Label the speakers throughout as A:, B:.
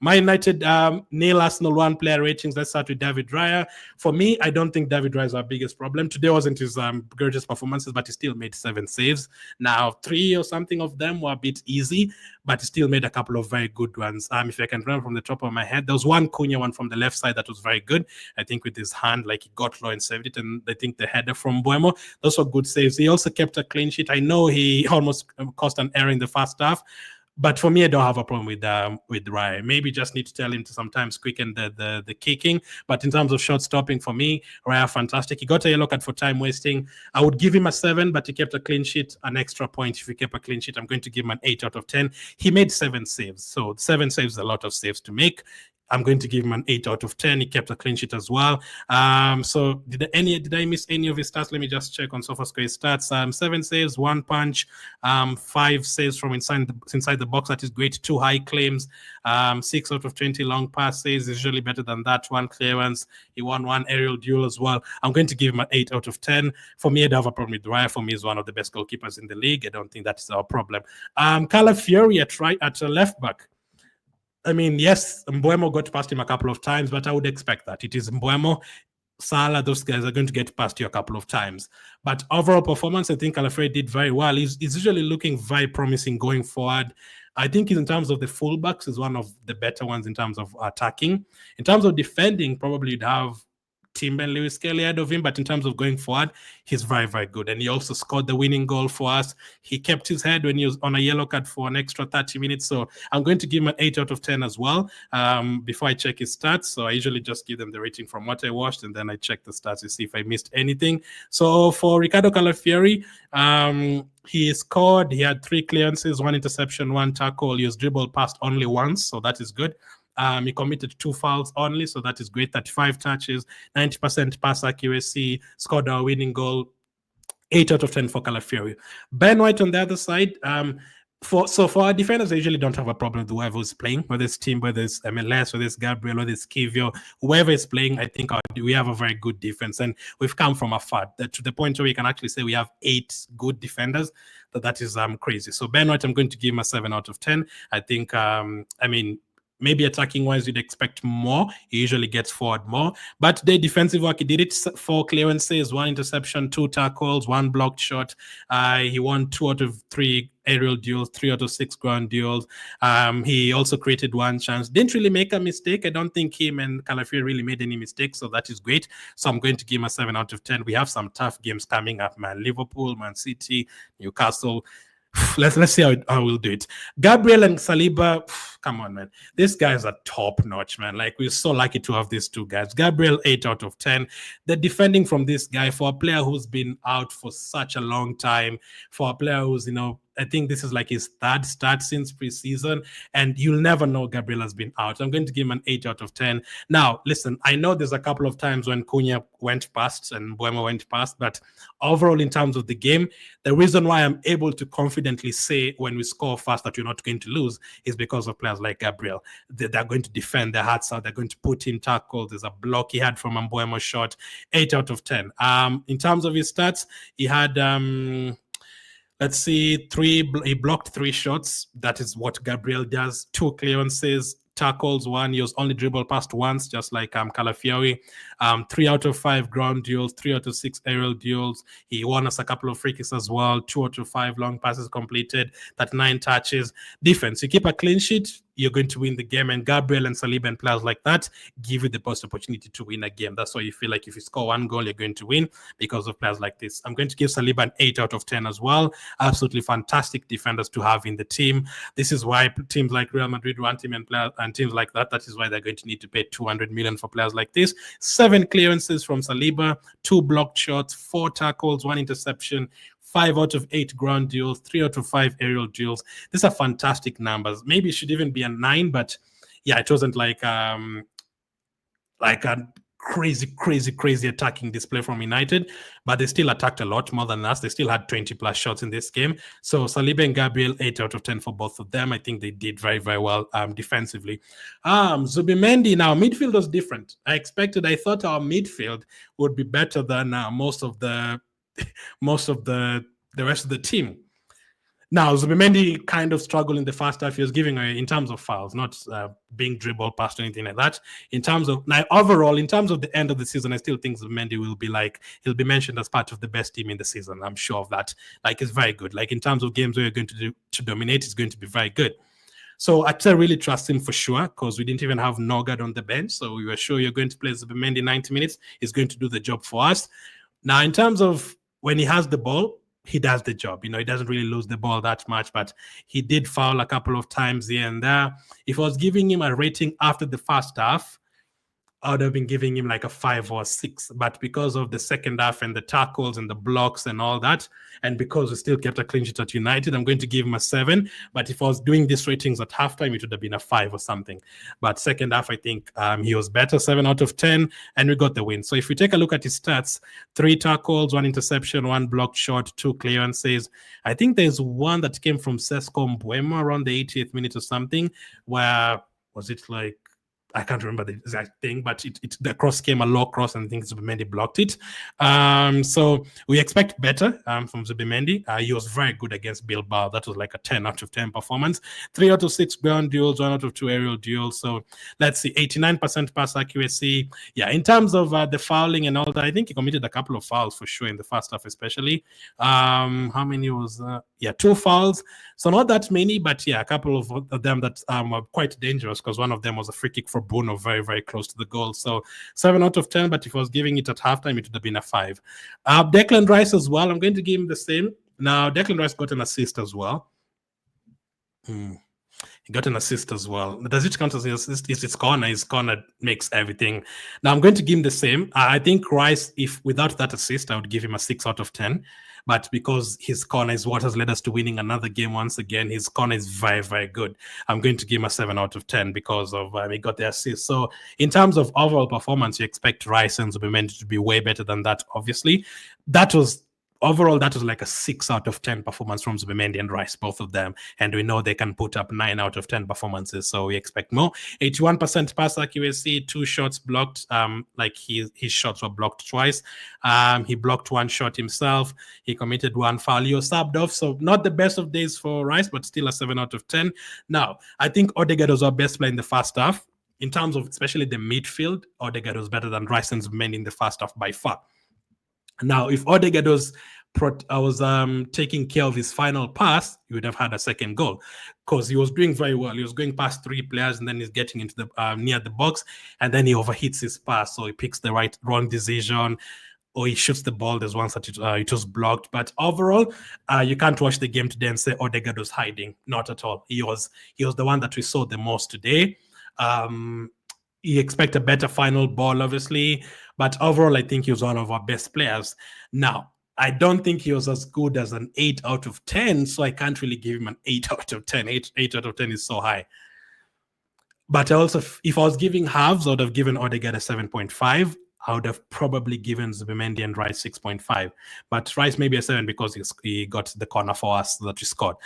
A: Man United, nil, Arsenal 1 player ratings. Let's start with David Raya. For me, I don't think David Raya is our biggest problem. Today wasn't his greatest performances, but he still made 7 saves. Now, 3 or something of them were a bit easy, but he still made a couple of very good ones. If I can remember from the top of my head, there was one Cunha one from the left side that was very good. I think with his hand, like he got low and saved it, and I think the header from Buemo, those were good saves. He also kept a clean sheet. I know he almost caused an error in the first half, but for me, I don't have a problem with Raya. Maybe just need to tell him to sometimes quicken the kicking. But in terms of shot stopping, for me, Raya, fantastic. He got a yellow card for time wasting. I would give him a 7, but he kept a clean sheet, an extra point. If he kept a clean sheet, I'm going to give him an 8 out of 10. He made 7 saves. So 7 saves is a lot of saves to make. I'm going to give him an 8 out of 10. He kept a clean sheet as well. So did I miss any of his stats? Let me just check on SofaScore stats. 7 saves, 1 punch, 5 saves from inside the box. That is great. 2 high claims, 6 out of 20 long passes. Usually better than that. 1 clearance. He won 1 aerial duel as well. I'm going to give him an 8 out of 10. For me, I don't have a problem with Raya. For me, he's one of the best goalkeepers in the league. I don't think that is our problem. Calafiori at left back. I mean, yes, Mbeumo got past him a couple of times, but I would expect that. It is Mbeumo, Salah, those guys are going to get past you a couple of times. But overall performance, I think Calafiori did very well. He's usually looking very promising going forward. I think in terms of the fullbacks, is one of the better ones in terms of attacking. In terms of defending, probably you'd have Timber and Lewis Kelly ahead of him, but in terms of going forward, he's very, very good. And he also scored the winning goal for us. He kept his head when he was on a yellow card for an extra 30 minutes. So I'm going to give him an 8 out of 10 as well before I check his stats. So I usually just give them the rating from what I watched, and then I check the stats to see if I missed anything. So for Ricardo Calafiori, he scored. He had 3 clearances, 1 interception, 1 tackle. He was dribbled past only once, so that is good. He committed 2 fouls only, so that is great. 35 touches, 90% pass accuracy, scored our winning goal. 8 out of 10 for Calafiori. Ben White on the other side. For our defenders, I usually don't have a problem with whoever is playing, whether it's Team, whether it's MLS, whether it's Gabriel, whether it's Kivio, whoever is playing. I think we have a very good defense, and we've come from afar to the point where we can actually say we have 8 good defenders. That is crazy. So Ben White, I'm going to give him a 7 out of 10. I think, maybe attacking wise, you'd expect more. He usually gets forward more. But the defensive work, he did it. 4 clearances, 1 interception, 2 tackles, 1 blocked shot. He won 2 out of 3 aerial duels, 3 out of 6 ground duels. He also created 1 chance. Didn't really make a mistake. I don't think him and Calafiori really made any mistakes, so that is great. So I'm going to give him a 7 out of 10. We have some tough games coming up, man. Liverpool, Man City, Newcastle. Let's see how we'll do it. Gabriel and Saliba, come on, man. These guys are top notch, man. Like, we're so lucky to have these 2 guys. Gabriel, 8 out of 10. The defending from this guy, for a player who's been out for such a long time, for a player who's, I think this is like his 3rd start since preseason, and you'll never know Gabriel has been out. I'm going to give him an 8 out of 10. Now, listen, I know there's a couple of times when Cunha went past and Buemo went past, but overall, in terms of the game, the reason why I'm able to confidently say when we score fast that we're not going to lose is because of players like Gabriel. They're going to defend their hearts out. They're going to put in tackles. There's a block he had from a Buemo shot. 8 out of 10. In terms of his stats, he had... let's see, he blocked 3 shots. That is what Gabriel does. 2 clearances, tackles, 1. He was only dribbled past once, just like Calafiori. 3 out of 5 ground duels, 3 out of 6 aerial duels. He won us a couple of free kicks as well. 2 out of 5 long passes completed. That 9 touches. Defense, you keep a clean sheet, you're going to win the game. And Gabriel and Saliba and players like that give you the best opportunity to win a game. That's why you feel like if you score 1 goal, you're going to win because of players like this. I'm going to give Saliba an 8 out of 10 as well. Absolutely fantastic defenders to have in the team. This is why teams like Real Madrid want him, and teams like that. That is why they're going to need to pay 200 million for players like this. 7 clearances from Saliba, 2 blocked shots, 4 tackles, 1 interception, 5 out of 8 ground duels, 3 out of 5 aerial duels. These are fantastic numbers. Maybe it should even be a 9, but yeah, it wasn't like a crazy attacking display from United, but they still attacked a lot more than us. They still had 20 plus shots in this game. So Saliba and Gabriel, 8 out of 10 for both of them. I think they did very, very well defensively. Zubimendi, now midfield was different. I thought our midfield would be better than most of the rest of the team. Now, Zubimendi kind of struggled in the first half. He was giving away in terms of fouls, not being dribbled past or anything like that. In terms of now, overall, in terms of the end of the season, I still think Zubimendi will be he'll be mentioned as part of the best team in the season. I'm sure of that. Like, it's very good. Like, in terms of games where you're going to dominate, it's going to be very good. So I really trust him for sure, because we didn't even have Nogard on the bench. So we were sure you're going to play Zubimendi 90 minutes. He's going to do the job for us. Now, in terms of when he has the ball, he does the job. He doesn't really lose the ball that much, but he did foul a couple of times here and there. If I was giving him a rating after the first half, I would have been giving him like a 5 or 6. But because of the second half and the tackles and the blocks and all that, and because we still kept a clean sheet at United, I'm going to give him a 7. But if I was doing these ratings at halftime, it would have been a 5 or something. But second half, I think he was better, 7 out of 10, and we got the win. So if we take a look at his stats, 3 tackles, 1 interception, 1 blocked shot, 2 clearances. I think there's one that came from Sesco Mbuemo around the 80th minute or something, where was it like, I can't remember the exact thing, but the cross came a low cross, and I think Zubimendi blocked it. So we expect better from Zubimendi. He was very good against Bilbao. That was like a 10 out of 10 performance. 3 out of 6 ground duels, 1 out of 2 aerial duels. So let's see, 89% pass accuracy. Yeah, in terms of the fouling and all that, I think he committed a couple of fouls for sure in the first half, especially. How many was? 2 fouls. So not that many, but yeah, a couple of them that were quite dangerous, because one of them was a free kick for Bruno, very, very close to the goal. So 7 out of 10, but if I was giving it at halftime, it would have been a 5. Declan Rice as well, I'm going to give him the same. Now, Declan Rice got an assist as well. He got an assist as well. Does it count as an assist? His corner makes everything. Now, I'm going to give him the same. I think Rice, if without that assist, I would give him a 6 out of 10. But because his corner is what has led us to winning another game once again, his corner is very, very good. I'm going to give him a 7 out of 10 because of he got the assist. So in terms of overall performance, you expect Rice and Zubimendi to be way better than that, obviously. Overall, that was like a 6 out of 10 performance from Zubimendi and Rice, both of them. And we know they can put up 9 out of 10 performances, so we expect more. 81% pass accuracy, 2 shots blocked. Like his shots were blocked twice. He blocked 1 shot himself. He committed 1 foul. He was subbed off, so not the best of days for Rice, but still a 7 out of 10. Now, I think Odegaard was our best player in the first half. In terms of especially the midfield, Odegaard was better than Rice and Zubimendi in the first half by far. Now, if Odegaard was taking care of his final pass, he would have had a second goal, because he was doing very well. He was going past 3 players, and then he's getting into the near the box, and then he overhits his pass, so he picks the wrong decision, or he shoots the ball. There's once that it was blocked. But overall, you can't watch the game today and say Odegaard was hiding. Not at all. He was the one that we saw the most today. You expect a better final ball, obviously, but overall, I think he was one of our best players. Now, I don't think he was as good as an 8 out of 10, so I can't really give him an 8 out of 10. 8 out of 10 is so high. But also, if I was giving halves, I would have given Odegaard a 7.5. I would have probably given Zubimendi and Rice 6.5. But Rice maybe a 7 because he got the corner for us that we scored.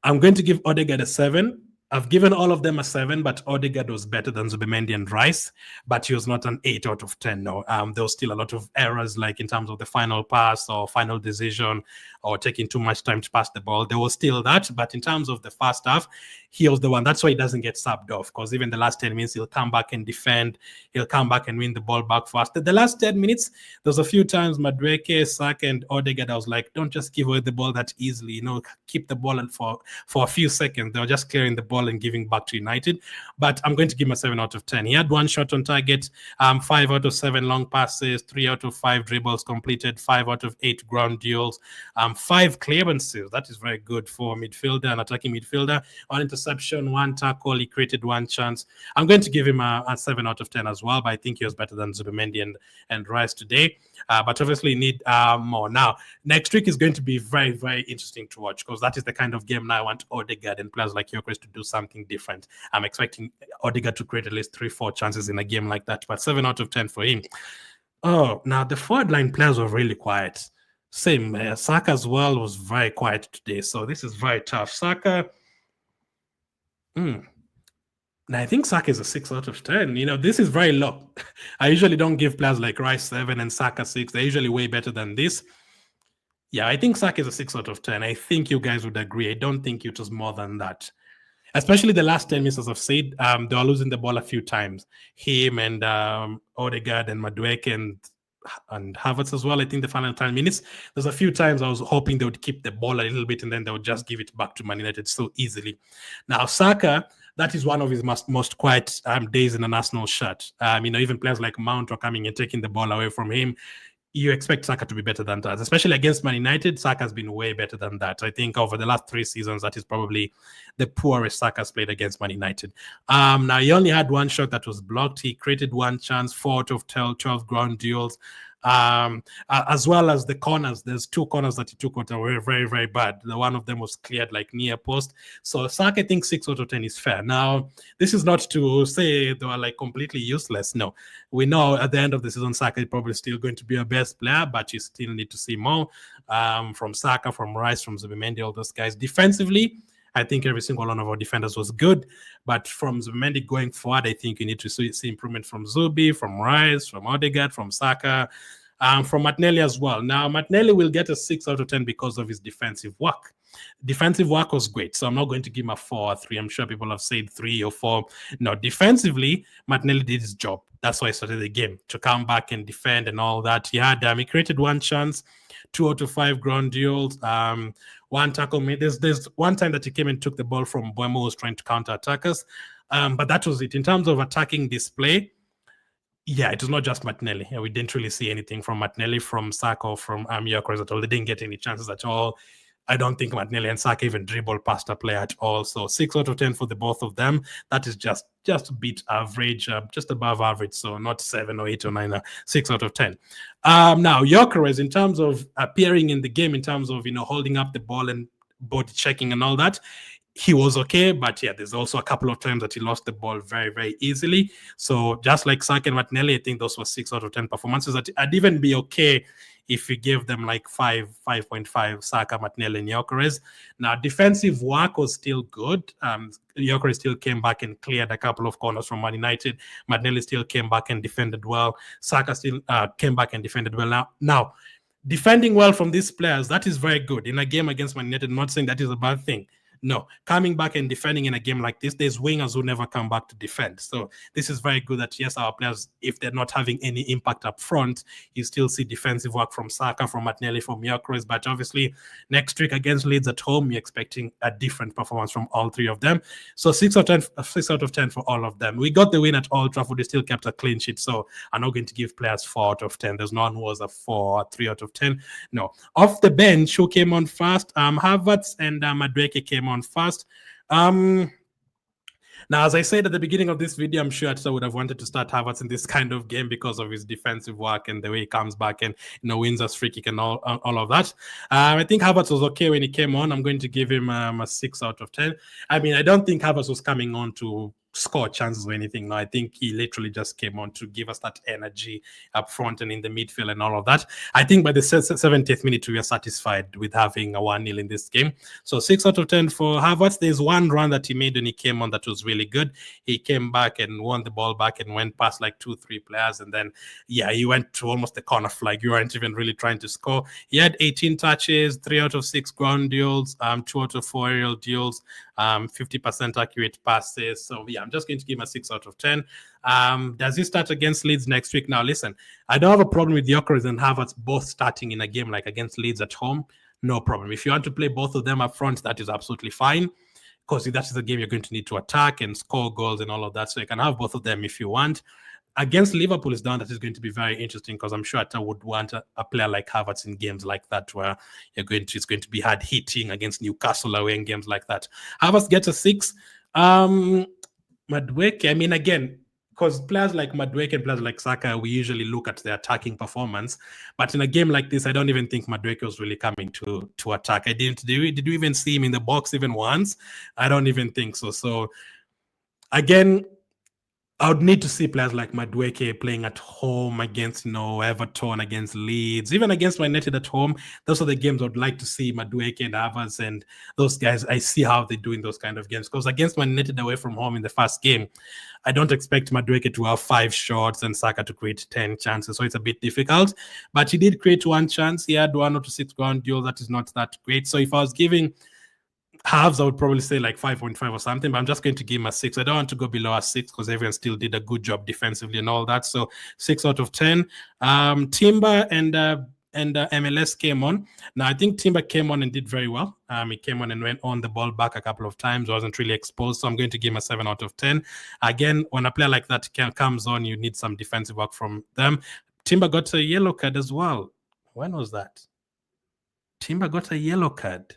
A: I'm going to give Odegaard a 7. I've given all of them a 7, but Odegaard was better than Zubimendi and Rice, but he was not an 8 out of 10. No, there was still a lot of errors, like in terms of the final pass or final decision or taking too much time to pass the ball. There was still that, but in terms of the first half, he was the one. That's why he doesn't get subbed off, because even the last 10 minutes, he'll come back and defend. He'll come back and win the ball back faster. The last 10 minutes, there's a few times Madueke, Saka, and Odegaard, I was like, don't just give away the ball that easily. Keep the ball for a few seconds. They were just clearing the ball and giving back to United. But I'm going to give him a 7 out of 10. He had 1 shot on target, 5 out of 7 long passes, 3 out of 5 dribbles completed, 5 out of 8 ground duels, 5 clearances. That is very good for midfielder, an attacking midfielder. 1 interception, 1 tackle. He created 1 chance. I'm going to give him a 7 out of 10 as well, but I think he was better than Zubimendi and Rice today. But obviously need more. Now, next week is going to be very, very interesting to watch, because that is the kind of game now I want Odegaard and players like Gyökeres to do something different. I'm expecting Odegaard to create at least 3-4 chances in a game like that, but 7 out of 10 for him. Oh, now the forward line players were really quiet. Same, Saka as well was very quiet today, so this is very tough. Saka, now I think Saka is a 6 out of 10. This is very low. I usually don't give players like Rice 7 and Saka 6. They're usually way better than this. Yeah, I think Saka is a 6 out of 10. I think you guys would agree. I don't think it was more than that. Especially the last 10 minutes, as I've said, they were losing the ball a few times. Him and Odegaard and Madueke and Havertz as well. I think the final 10 minutes, there's a few times I was hoping they would keep the ball a little bit and then they would just give it back to Man United so easily. Now, Saka, that is one of his most quiet days in an Arsenal shirt. Even players like Mount are coming and taking the ball away from him. You expect Saka to be better than that, especially against Man United. Saka has been way better than that. I think over the last 3 seasons, that is probably the poorest Saka's played against Man United. Now, he only had one shot that was blocked. He created one chance, 4 out of 12 ground duels. As well as the corners. There's 2 corners that he took out were very, very bad. The one of them was cleared like near post. So Saka, I think 6 out of 10 is fair. Now, this is not to say they were like completely useless. No, we know at the end of the season, Saka is probably still going to be our best player, but you still need to see more from Saka, from Rice, from Zubimendi, all those guys. Defensively, I think every single one of our defenders was good. But from Zubimendi going forward, I think you need to see improvement from Zubi, from Rice, from Odegaard, from Saka, from Martinelli as well. Now, Martinelli will get a 6 out of 10 because of his defensive work. Defensive work was great, so I'm not going to give him a 4 or 3. I'm sure people have said 3 or 4. No, defensively, Martinelli did his job. That's why he started the game, to come back and defend and all that. He created one chance, 2 out of 5 ground duels, one tackle made. There's one time that he came and took the ball from Buemo, who was trying to counter-attack us. But that was it. In terms of attacking display, yeah, it was not just Martinelli. We didn't really see anything from Martinelli, from Saka, or from Gyökeres at all. They didn't get any chances at all. I don't think Martinelli and Saka even dribble past a player at all. So 6 out of 10 for the both of them. That is just a bit average, just above average. So not 7 or 8 or 9, 6 out of 10. Now, Gyökeres, in terms of appearing in the game, in terms of, holding up the ball and body checking and all that, he was okay, but yeah, there's also a couple of times that he lost the ball very, very easily. So just like Saka and Martinelli, I think those were 6 out of 10 performances. I'd even be okay if we gave them like 5.5, Saka, Martinelli, and Gyökeres. Now, defensive work was still good. Gyökeres still came back and cleared a couple of corners from Man United. Martinelli still came back and defended well. Saka still came back and defended well. Now, defending well from these players, that is very good. In a game against Man United, I'm not saying that is a bad thing. No, coming back and defending in a game like this, there's wingers who never come back to defend. So this is very good that, yes, our players, if they're not having any impact up front, you still see defensive work from Saka, from Martinelli, from Gyökeres. But obviously, next week against Leeds at home, you're expecting a different performance from all 3 of them. So 6 out of 10 for all of them. We got the win at Old Trafford. We still kept a clean sheet. So I'm not going to give players 4 out of 10. There's no one who was a 4 or 3 out of 10. No. Off the bench, who came on first? Havertz and Madueke came on first. Now, as I said at the beginning of this video, I'm sure Ateta would have wanted to start Havertz in this kind of game because of his defensive work and the way he comes back and wins us free kick and all of that. I think Havertz was okay when he came on. I'm going to give him a 6 out of 10. I mean, I don't think Havertz was coming on to score chances or anything. No, I think he literally just came on to give us that energy up front and in the midfield and all of that. I think by the 70th minute, we are satisfied with having a 1-0 in this game. So 6 out of 10 for Havertz. There's one run that he made when he came on that was really good. He came back and won the ball back and went past like 2-3 players. And then, yeah, he went to almost the corner flag. You weren't even really trying to score. He had 18 touches, 3 out of 6 ground duels, 2 out of 4 aerial duels, 50% accurate passes. So yeah, I'm just going to give him a 6 out of 10. Does he start against Leeds next week? Now, listen, I don't have a problem with Gyökeres and Havertz both starting in a game like against Leeds at home. No problem. If you want to play both of them up front, that is absolutely fine, because that is a game you're going to need to attack and score goals and all of that. So you can have both of them if you want. Against Liverpool is down. That is going to be very interesting, because I'm sure Ateta would want a player like Havertz in games like that, where it's going to be hard hitting against Newcastle away in games like that. Havertz gets a 6. Madueke, I mean, again, because players like Madueke and players like Saka, we usually look at their attacking performance. But in a game like this, I don't even think Madueke was really coming to attack. Did we even see him in the box even once? I don't even think so. So, again, I would need to see players like Madueke playing at home against, Everton, against Leeds, even against Man United at home. Those are the games I would like to see Madueke and Havertz and those guys. I see how they do in those kind of games. Because against Man United away from home in the first game, I don't expect Madueke to have 5 shots and Saka to create 10 chances. So it's a bit difficult. But he did create 1 chance. He had 1 or 6 ground duels. That is not that great. So if I was giving halves, I would probably say like 5.5 or something, but I'm just going to give him a 6. I don't want to go below a 6 because everyone still did a good job defensively and all that. So 6 out of 10. Timber and MLS came on. Now, I think Timber came on and did very well. He came on and went on the ball back a couple of times, wasn't really exposed. So I'm going to give him a 7 out of 10. Again, when a player like that comes on, you need some defensive work from them. Timber got a yellow card as well. When was that? Timber got a yellow card.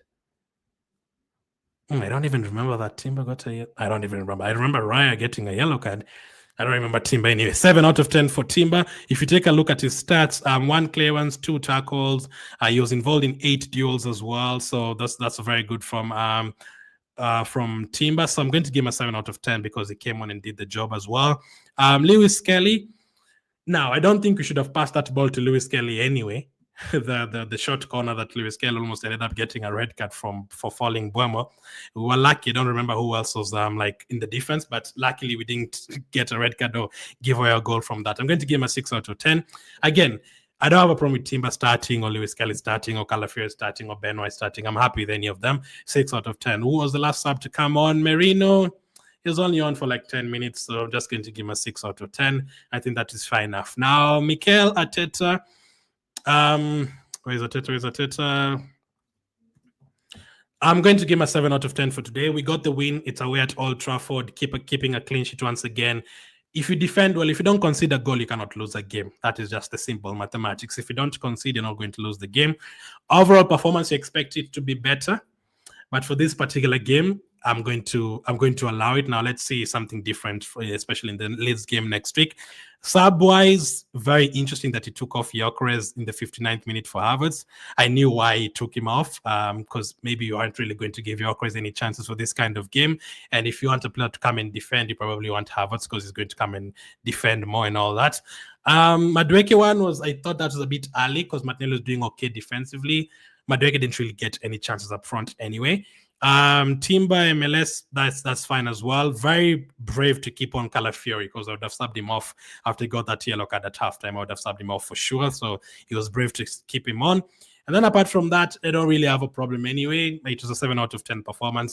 A: I don't even remember that Timber got I don't even remember. I remember Raya getting a yellow card. I don't remember Timber anyway. 7 out of 10 for Timber. If you take a look at his stats, 1 clearance, 2 tackles. He was involved in 8 duels as well. So that's very good from Timber. So I'm going to give him a 7 out of 10 because he came on and did the job as well. Lewis Kelly. Now, I don't think we should have passed that ball to Lewis Kelly anyway. the short corner that Lewis Kelly almost ended up getting a red card for falling Buemo. We were lucky. I don't remember who else was like in the defense, but luckily we didn't get a red card or give away a goal from that. I'm going to give him a 6 out of 10. Again, I don't have a problem with Timber starting or Lewis Kelly starting or Calafiori starting or Benoit starting. I'm happy with any of them. 6 out of 10. Who was the last sub to come on? Merino. He was only on for like 10 minutes, so I'm just going to give him a 6 out of 10. I think that is fine enough. Now, Mikel Arteta. Where's Arteta? I'm going to give him a 7 out of 10 for today. We got the win. It's away at Old Trafford, keeping a clean sheet once again. If you defend well, if you don't concede a goal, you cannot lose a game. That is just the simple mathematics. If you don't concede, you're not going to lose the game. Overall performance, you expect it to be better. But for this particular game, I'm going to allow it. Now let's see something different, especially in the Leeds game next week. Sub-wise, very interesting that he took off Gyökeres in the 59th minute for Havertz. I knew why he took him off, because maybe you aren't really going to give Gyökeres any chances for this kind of game. And if you want a player to come and defend, you probably want Havertz because he's going to come and defend more and all that. Madueke one I thought that was a bit early because Martinelli was doing okay defensively. Madueke didn't really get any chances up front anyway. Timber MLS, that's fine as well. Very brave to keep on Calafiori because I would have subbed him off after he got that yellow card at halftime. I would have subbed him off for sure. So he was brave to keep him on. And then apart from that, I don't really have a problem anyway. It was a 7 out of 10 performance.